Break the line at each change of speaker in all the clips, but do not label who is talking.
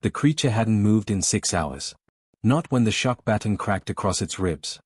The creature hadn't moved in 6 hours. Not when the shock baton cracked across its ribs.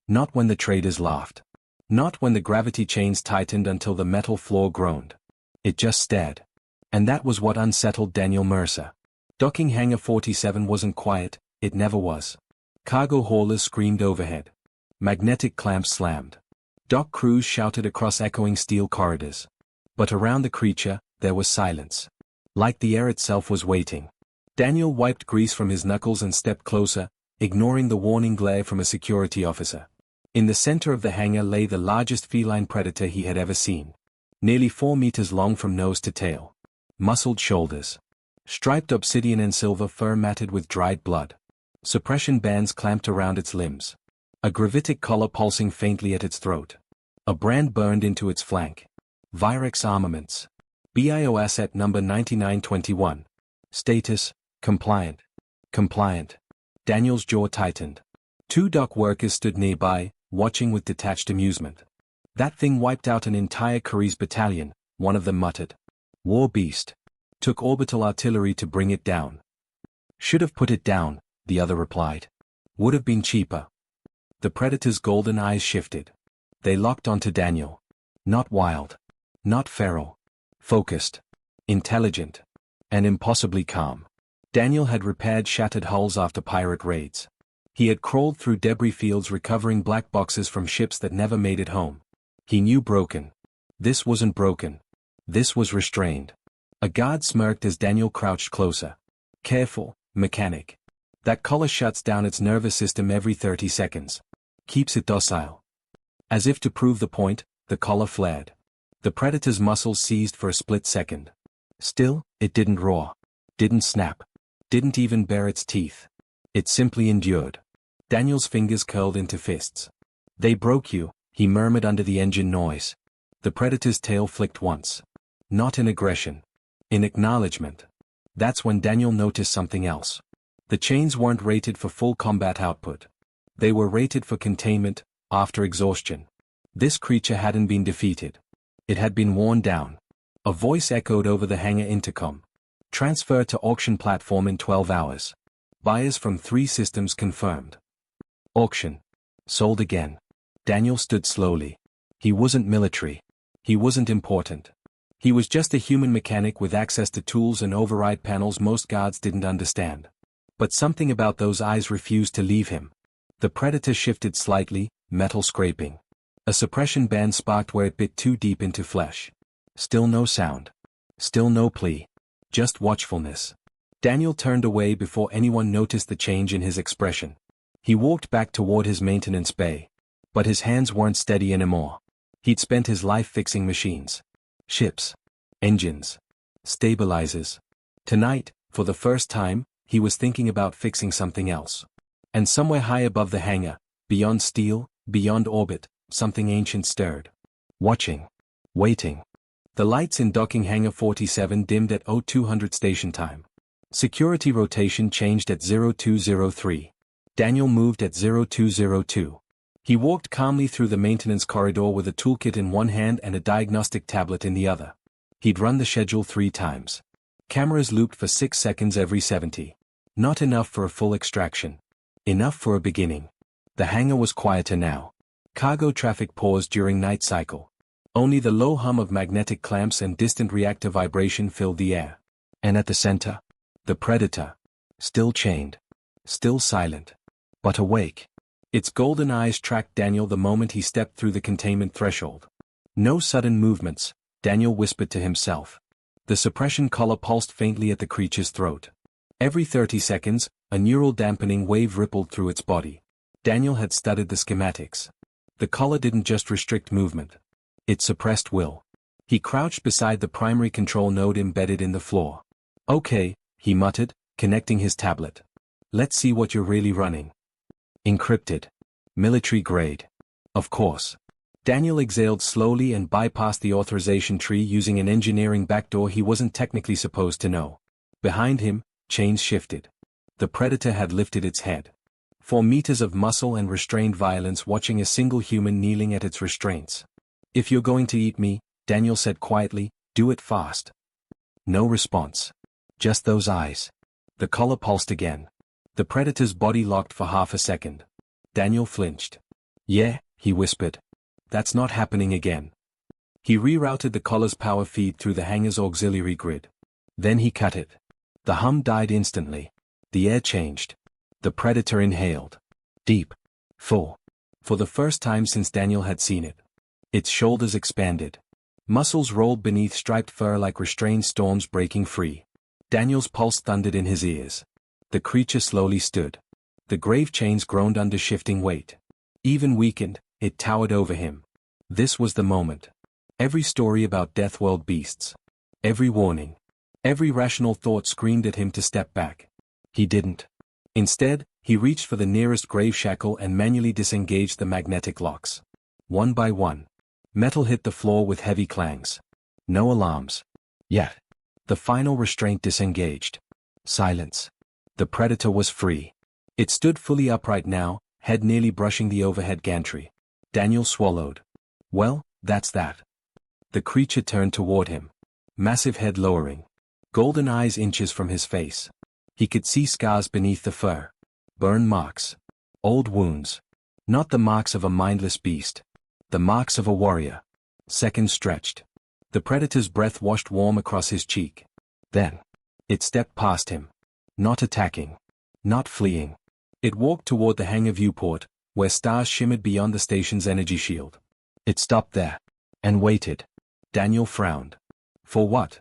Not when the traders laughed. Not when the gravity chains tightened until the metal floor groaned. It just stared. And that was what unsettled Daniel Mercer. Docking Hangar 47 wasn't quiet, it never was. Cargo haulers screamed overhead. Magnetic clamps slammed. Dock crews shouted across echoing steel corridors. But around the creature, there was silence. Like the air itself was waiting. Daniel wiped grease from his knuckles and stepped closer, ignoring the warning glare from a security officer. In the center of the hangar lay the largest feline predator he had ever seen. Nearly 4 meters long from nose to tail. Muscled shoulders. Striped obsidian and silver fur matted with dried blood. Suppression bands clamped around its limbs. A gravitic collar pulsing faintly at its throat. A brand burned into its flank. Virex Armaments. BIO Asset Number 9921. Status, compliant. Compliant. Daniel's jaw tightened. 2 dock workers stood nearby, watching with detached amusement. That thing wiped out an entire Kari's battalion, one of them muttered. War beast. Took orbital artillery to bring it down. Should have put it down, the other replied. Would have been cheaper. The predator's golden eyes shifted. They locked onto Daniel. Not wild. Not feral. Focused. Intelligent. And impossibly calm. Daniel had repaired shattered hulls after pirate raids. He had crawled through debris fields recovering black boxes from ships that never made it home. He knew broken. This wasn't broken. This was restrained. A guard smirked as Daniel crouched closer. Careful, mechanic. That collar shuts down its nervous system every 30 seconds. Keeps it docile. As if to prove the point, the collar flared. The predator's muscles seized for a split second. Still, it didn't roar. Didn't snap. Didn't even bare its teeth. It simply endured. Daniel's fingers curled into fists. They broke you, he murmured under the engine noise. The predator's tail flicked once. Not in aggression. In acknowledgement. That's when Daniel noticed something else. The chains weren't rated for full combat output. They were rated for containment, after exhaustion. This creature hadn't been defeated. It had been worn down. A voice echoed over the hangar intercom. Transfer to auction platform in 12 hours. Buyers from 3 systems confirmed. Auction. Sold again. Daniel stood slowly. He wasn't military. He wasn't important. He was just a human mechanic with access to tools and override panels most guards didn't understand. But something about those eyes refused to leave him. The predator shifted slightly, metal scraping. A suppression band sparked where it bit too deep into flesh. Still no sound. Still no plea. Just watchfulness. Daniel turned away before anyone noticed the change in his expression. He walked back toward his maintenance bay. But his hands weren't steady anymore. He'd spent his life fixing machines. Ships. Engines. Stabilizers. Tonight, for the first time, he was thinking about fixing something else. And somewhere high above the hangar, beyond steel, beyond orbit, something ancient stirred. Watching. Waiting. The lights in Docking Hangar 47 dimmed at 0200 station time. Security rotation changed at 0203. Daniel moved at 0202. He walked calmly through the maintenance corridor with a toolkit in one hand and a diagnostic tablet in the other. He'd run the schedule 3 times. Cameras looped for 6 seconds every 70. Not enough for a full extraction. Enough for a beginning. The hangar was quieter now. Cargo traffic paused during night cycle. Only the low hum of magnetic clamps and distant reactor vibration filled the air. And at the center, the predator. Still chained. Still silent. But awake. Its golden eyes tracked Daniel the moment he stepped through the containment threshold. No sudden movements, Daniel whispered to himself. The suppression collar pulsed faintly at the creature's throat. Every 30 seconds, a neural dampening wave rippled through its body. Daniel had studied the schematics. The collar didn't just restrict movement. It suppressed will. He crouched beside the primary control node embedded in the floor. Okay, he muttered, connecting his tablet. Let's see what you're really running. Encrypted. Military grade. Of course. Daniel exhaled slowly and bypassed the authorization tree using an engineering backdoor he wasn't technically supposed to know. Behind him, chains shifted. The predator had lifted its head. 4 meters of muscle and restrained violence watching a single human kneeling at its restraints. If you're going to eat me, Daniel said quietly, do it fast. No response. Just those eyes. The collar pulsed again. The predator's body locked for half a second. Daniel flinched. "Yeah," he whispered. "That's not happening again." He rerouted the collar's power feed through the hangar's auxiliary grid. Then he cut it. The hum died instantly. The air changed. The predator inhaled. Deep. Full. For the first time since Daniel had seen it. Its shoulders expanded. Muscles rolled beneath striped fur like restrained storms breaking free. Daniel's pulse thundered in his ears. The creature slowly stood. The grave chains groaned under shifting weight. Even weakened, it towered over him. This was the moment. Every story about Deathworld beasts. Every warning. Every rational thought screamed at him to step back. He didn't. Instead, he reached for the nearest grave shackle and manually disengaged the magnetic locks. One by one. Metal hit the floor with heavy clangs. No alarms. Yet. The final restraint disengaged. Silence. The predator was free. It stood fully upright now, head nearly brushing the overhead gantry. Daniel swallowed. Well, that's that. The creature turned toward him. Massive head lowering. Golden eyes inches from his face. He could see scars beneath the fur. Burn marks. Old wounds. Not the marks of a mindless beast. The marks of a warrior. Seconds stretched. The predator's breath washed warm across his cheek. Then. It stepped past him. Not attacking. Not fleeing. It walked toward the hangar viewport, where stars shimmered beyond the station's energy shield. It stopped there. And waited. Daniel frowned. For what?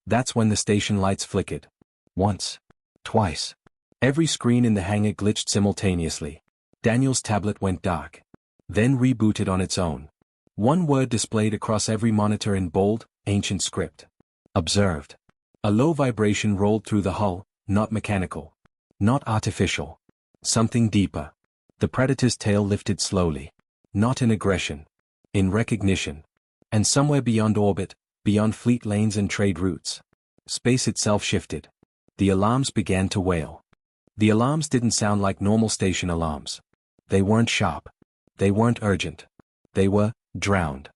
That's when the station lights flickered. Once. Twice. Every screen in the hangar glitched simultaneously. Daniel's tablet went dark. Then rebooted on its own. One word displayed across every monitor in bold, ancient script. Observed. A low vibration rolled through the hull, not mechanical. Not artificial. Something deeper. The predator's tail lifted slowly. Not in aggression. In recognition. And somewhere beyond orbit, beyond fleet lanes and trade routes. Space itself shifted. The alarms began to wail. The alarms didn't sound like normal station alarms. They weren't sharp. They weren't urgent. They were drowned.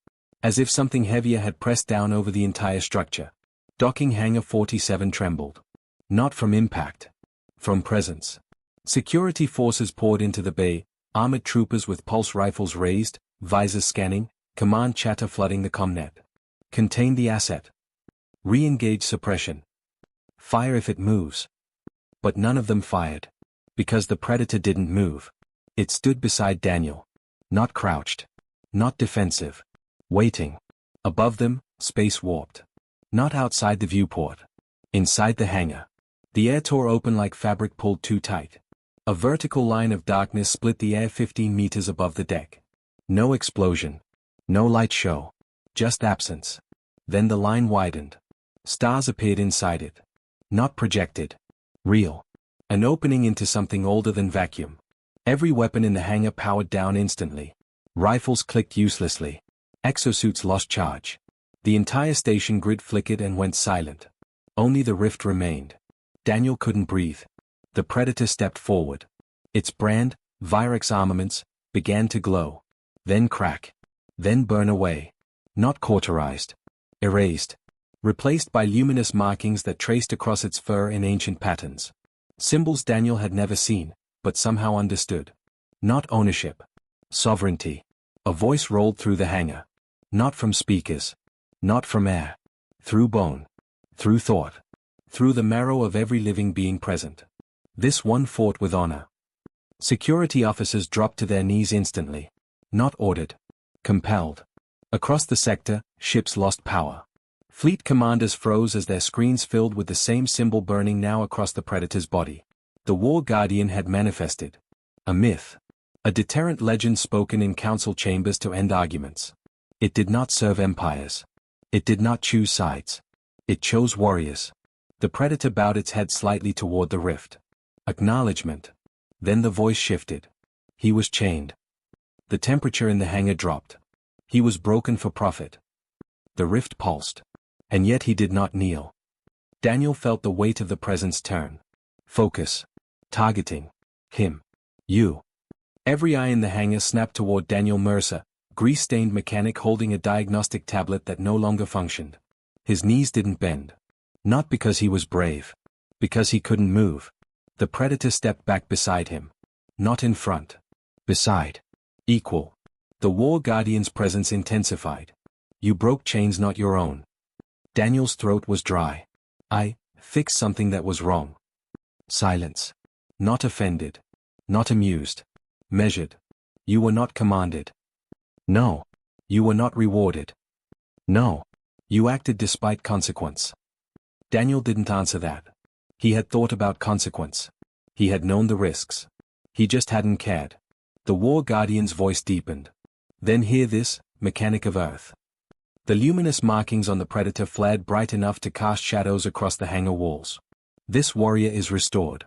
As if something heavier had pressed down over the entire structure. Docking Hangar 47 trembled. Not from impact. From presence. Security forces poured into the bay, armored troopers with pulse rifles raised, visors scanning, command chatter flooding the comnet. Contain the asset. Re-engage suppression. Fire if it moves. But none of them fired. Because the predator didn't move. It stood beside Daniel. Not crouched. Not defensive. Waiting. Above them, space warped. Not outside the viewport. Inside the hangar. The air tore open like fabric pulled too tight. A vertical line of darkness split the air 15 meters above the deck. No explosion. No light show. Just absence. Then the line widened. Stars appeared inside it. Not projected. Real. An opening into something older than vacuum. Every weapon in the hangar powered down instantly. Rifles clicked uselessly. Exosuits lost charge. The entire station grid flickered and went silent. Only the rift remained. Daniel couldn't breathe. The predator stepped forward. Its brand, Virex armaments, began to glow. Then crack. Then burn away. Not cauterized. Erased. Replaced by luminous markings that traced across its fur in ancient patterns. Symbols Daniel had never seen, but somehow understood. Not ownership. Sovereignty. A voice rolled through the hangar. Not from speakers. Not from air. Through bone. Through thought. Through the marrow of every living being present. This one fought with honor. Security officers dropped to their knees instantly. Not ordered. Compelled. Across the sector, ships lost power. Fleet commanders froze as their screens filled with the same symbol burning now across the predator's body. The War Guardian had manifested. A myth. A deterrent legend spoken in council chambers to end arguments. It did not serve empires. It did not choose sides. It chose warriors. The predator bowed its head slightly toward the rift. Acknowledgement. Then the voice shifted. He was chained. The temperature in the hangar dropped. He was broken for profit. The rift pulsed. And yet he did not kneel. Daniel felt the weight of the presence turn. Focus. Targeting. Him. You. Every eye in the hangar snapped toward Daniel Mercer, grease-stained mechanic holding a diagnostic tablet that no longer functioned. His knees didn't bend. Not because he was brave. Because he couldn't move. The predator stepped back beside him. Not in front. Beside. Equal. The War Guardian's presence intensified. You broke chains not your own. Daniel's throat was dry. I fixed something that was wrong. Silence. Not offended. Not amused. Measured. You were not commanded. No. You were not rewarded. No. You acted despite consequence. Daniel didn't answer that. He had thought about consequence. He had known the risks. He just hadn't cared. The War Guardian's voice deepened. Then hear this, mechanic of Earth. The luminous markings on the predator flared bright enough to cast shadows across the hangar walls. This warrior is restored.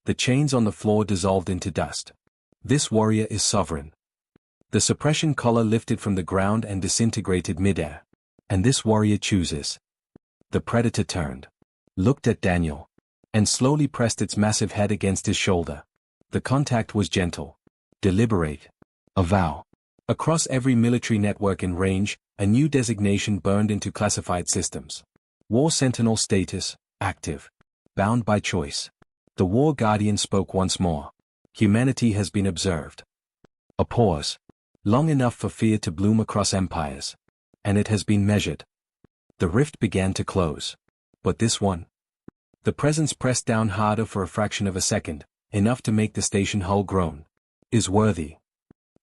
The chains on the floor dissolved into dust. This warrior is sovereign. The suppression collar lifted from the ground and disintegrated midair. And this warrior chooses. The predator turned. Looked at Daniel. And slowly pressed its massive head against his shoulder. The contact was gentle. Deliberate. A vow. Across every military network in range, a new designation burned into classified systems. War Sentinel status, active. Bound by choice. The War Guardian spoke once more. Humanity has been observed. A pause. Long enough for fear to bloom across empires. And it has been measured. The rift began to close. But this one? The presence pressed down harder for a fraction of a second, enough to make the station hull groan. Is worthy.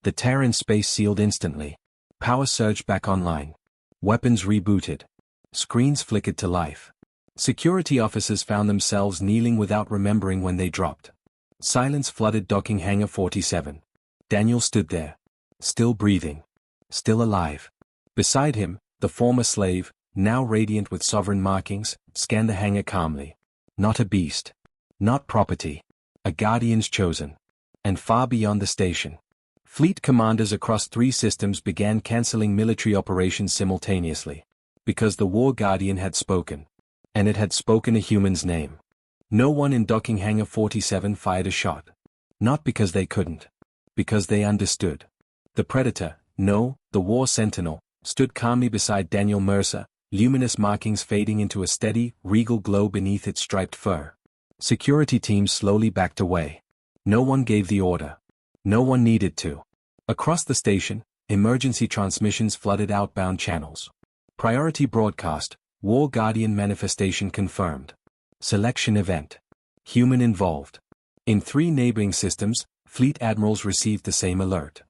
The Terran space sealed instantly. Power surged back online. Weapons rebooted. Screens flickered to life. Security officers found themselves kneeling without remembering when they dropped. Silence flooded docking hangar 47. Daniel stood there. Still breathing. Still alive. Beside him, the former slave, now radiant with sovereign markings, scanned the hangar calmly. Not a beast. Not property. A guardian's chosen. And far beyond the station. Fleet commanders across 3 systems began canceling military operations simultaneously. Because the War Guardian had spoken. And it had spoken a human's name. No one in docking hangar 47 fired a shot. Not because they couldn't. Because they understood. The Predator, no, the War Sentinel, stood calmly beside Daniel Mercer, luminous markings fading into a steady, regal glow beneath its striped fur. Security teams slowly backed away. No one gave the order. No one needed to. Across the station, emergency transmissions flooded outbound channels. Priority broadcast, War Guardian manifestation confirmed. Selection event. Human involved. In 3 neighboring systems, fleet admirals received the same alert.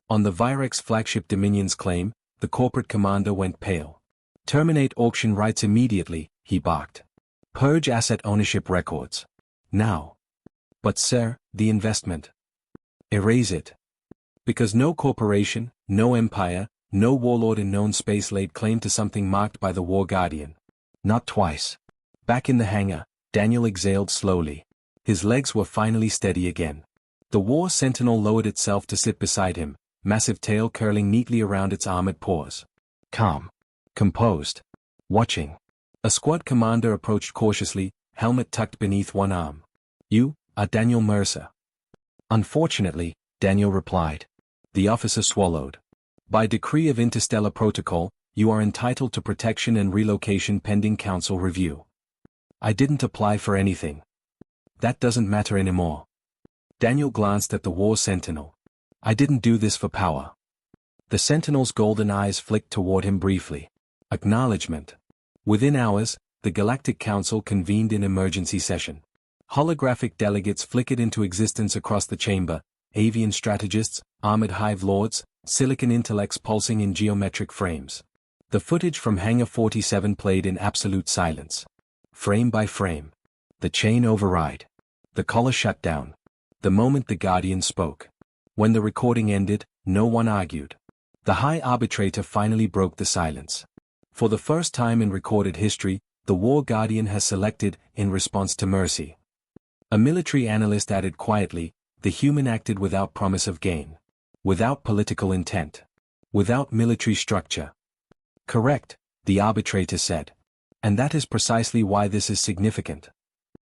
On the Virex flagship Dominion's claim, the corporate commander went pale. Terminate auction rights immediately, he barked. Purge asset ownership records. Now. But sir, the investment. Erase it. Because no corporation, no empire, no warlord in known space laid claim to something marked by the War Guardian. Not twice. Back in the hangar, Daniel exhaled slowly. His legs were finally steady again. The War Sentinel lowered itself to sit beside him, massive tail curling neatly around its armored paws. Calm. Composed. Watching. A squad commander approached cautiously, helmet tucked beneath one arm. You are Daniel Mercer. Unfortunately, Daniel replied. The officer swallowed. By decree of interstellar protocol, you are entitled to protection and relocation pending council review. I didn't apply for anything. That doesn't matter anymore. Daniel glanced at the War Sentinel. I didn't do this for power. The Sentinel's golden eyes flicked toward him briefly. Acknowledgement. Within hours, the Galactic Council convened in emergency session. Holographic delegates flickered into existence across the chamber, avian strategists, armored hive lords, silicon intellects pulsing in geometric frames. The footage from Hangar 47 played in absolute silence. Frame by frame. The chain override. The collar shut down. The moment the Guardian spoke. When the recording ended, no one argued. The High Arbitrator finally broke the silence. For the first time in recorded history, the War Guardian has selected, in response to mercy. A military analyst added quietly, the human acted without promise of gain. Without political intent. Without military structure. Correct, the arbitrator said. And that is precisely why this is significant.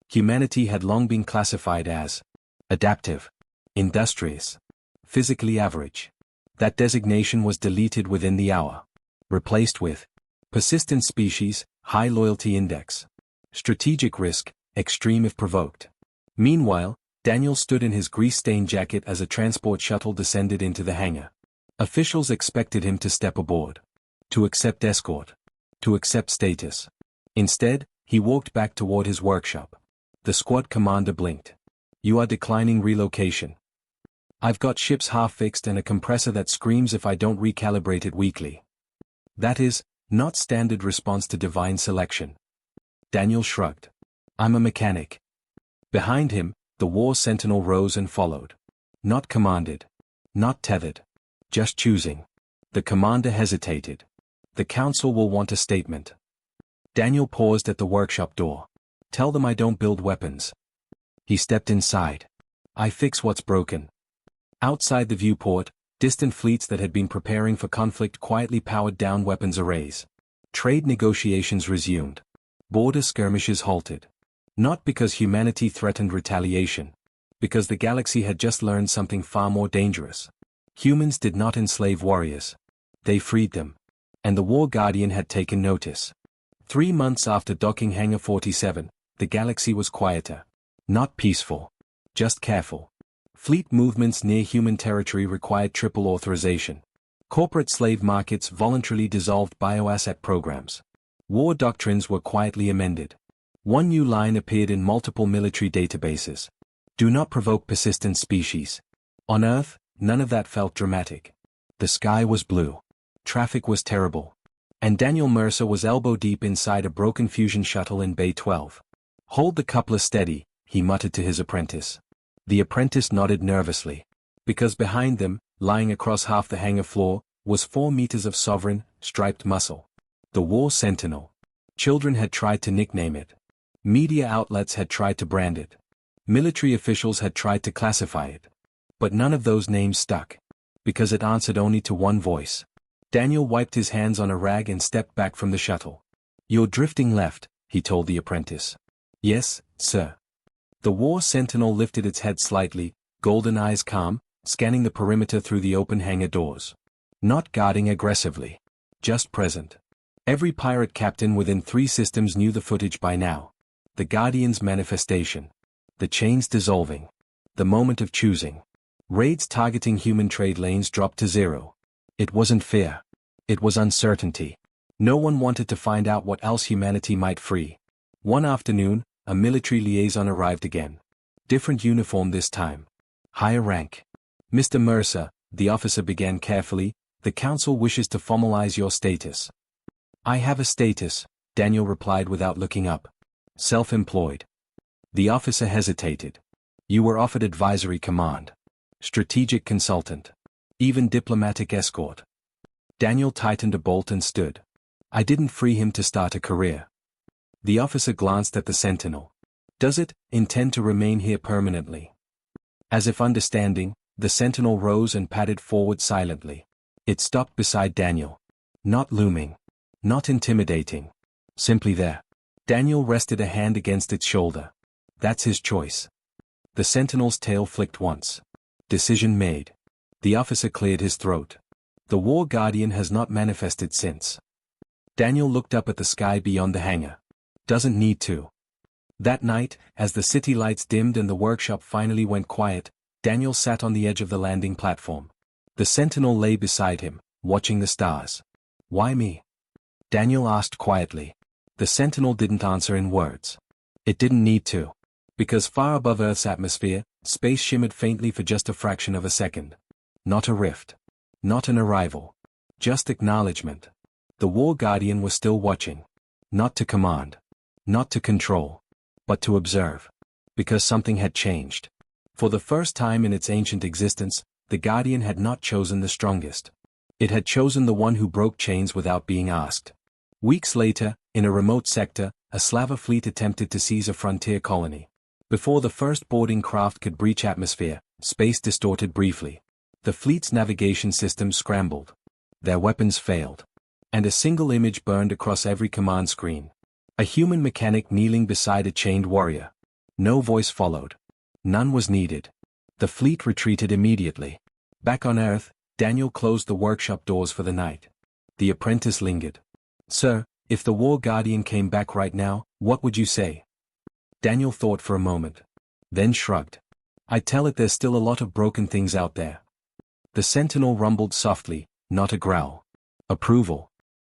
Humanity had long been classified as adaptive, industrious, physically average. That designation was deleted within the hour. Replaced with persistent species, high loyalty index, strategic risk, extreme if provoked. Meanwhile, Daniel stood in his grease-stained jacket as a transport shuttle descended into the hangar. Officials expected him to step aboard. To accept escort. To accept status. Instead, he walked back toward his workshop. The squad commander blinked. "You are declining relocation. I've got ships half-fixed and a compressor that screams if I don't recalibrate it weekly." That is, not standard response to divine selection. Daniel shrugged. "I'm a mechanic." Behind him, the war sentinel rose and followed. Not commanded. Not tethered. Just choosing. The commander hesitated. "The council will want a statement." Daniel paused at the workshop door. "Tell them I don't build weapons." He stepped inside. "I fix what's broken." Outside the viewport, distant fleets that had been preparing for conflict quietly powered down weapons arrays. Trade negotiations resumed. Border skirmishes halted. Not because humanity threatened retaliation. Because the galaxy had just learned something far more dangerous. Humans did not enslave warriors. They freed them. And the War Guardian had taken notice. 3 months after docking Hangar 47, the galaxy was quieter. Not peaceful. Just careful. Fleet movements near human territory required triple authorization. Corporate slave markets voluntarily dissolved bioasset programs. War doctrines were quietly amended. One new line appeared in multiple military databases. "Do not provoke persistent species." On Earth, none of that felt dramatic. The sky was blue. Traffic was terrible. And Daniel Mercer was elbow-deep inside a broken fusion shuttle in Bay 12. "Hold the coupler steady," he muttered to his apprentice. The apprentice nodded nervously. Because behind them, lying across half the hangar floor, was 4 meters of sovereign, striped muscle. The War Sentinel. Children had tried to nickname it. Media outlets had tried to brand it. Military officials had tried to classify it. But none of those names stuck. Because it answered only to one voice. Daniel wiped his hands on a rag and stepped back from the shuttle. "You're drifting left," he told the apprentice. "Yes, sir." The War Sentinel lifted its head slightly, golden eyes calm, scanning the perimeter through the open hangar doors. Not guarding aggressively. Just present. Every pirate captain within 3 systems knew the footage by now. The Guardian's manifestation. The chains dissolving. The moment of choosing. Raids targeting human trade lanes dropped to 0. It wasn't fear. It was uncertainty. No one wanted to find out what else humanity might free. One afternoon, a military liaison arrived again. Different uniform this time. Higher rank. "Mr. Mercer," the officer began carefully, "the council wishes to formalize your status." "I have a status," Daniel replied without looking up. "Self-employed." The officer hesitated. "You were offered advisory command. Strategic consultant. Even diplomatic escort." Daniel tightened a bolt and stood. "I didn't free him to start a career." The officer glanced at the Sentinel. "Does it intend to remain here permanently?" As if understanding, the Sentinel rose and padded forward silently. It stopped beside Daniel. Not looming. Not intimidating. Simply there. Daniel rested a hand against its shoulder. That's his choice. The Sentinel's tail flicked once. Decision made. The officer cleared his throat. The War Guardian has not manifested since. Daniel looked up at the sky beyond the hangar. Doesn't need to. That night, as the city lights dimmed and the workshop finally went quiet, Daniel sat on the edge of the landing platform. The Sentinel lay beside him, watching the stars. "Why me?" Daniel asked quietly. The Sentinel didn't answer in words. It didn't need to. Because far above Earth's atmosphere, space shimmered faintly for just a fraction of a second. Not a rift. Not an arrival. Just acknowledgement. The War Guardian was still watching. Not to command. Not to control. But to observe. Because something had changed. For the first time in its ancient existence, the Guardian had not chosen the strongest. It had chosen the one who broke chains without being asked. Weeks later, in a remote sector, a Slava fleet attempted to seize a frontier colony. Before the first boarding craft could breach atmosphere, space distorted briefly. The fleet's navigation system scrambled. Their weapons failed. And a single image burned across every command screen. A human mechanic kneeling beside a chained warrior. No voice followed. None was needed. The fleet retreated immediately. Back on Earth, Daniel closed the workshop doors for the night. The apprentice lingered. "Sir, if the War Guardian came back right now, what would you say?" Daniel thought for a moment. Then shrugged. "I'd tell it there's still a lot of broken things out there." The sentinel rumbled softly, not a growl. Approval.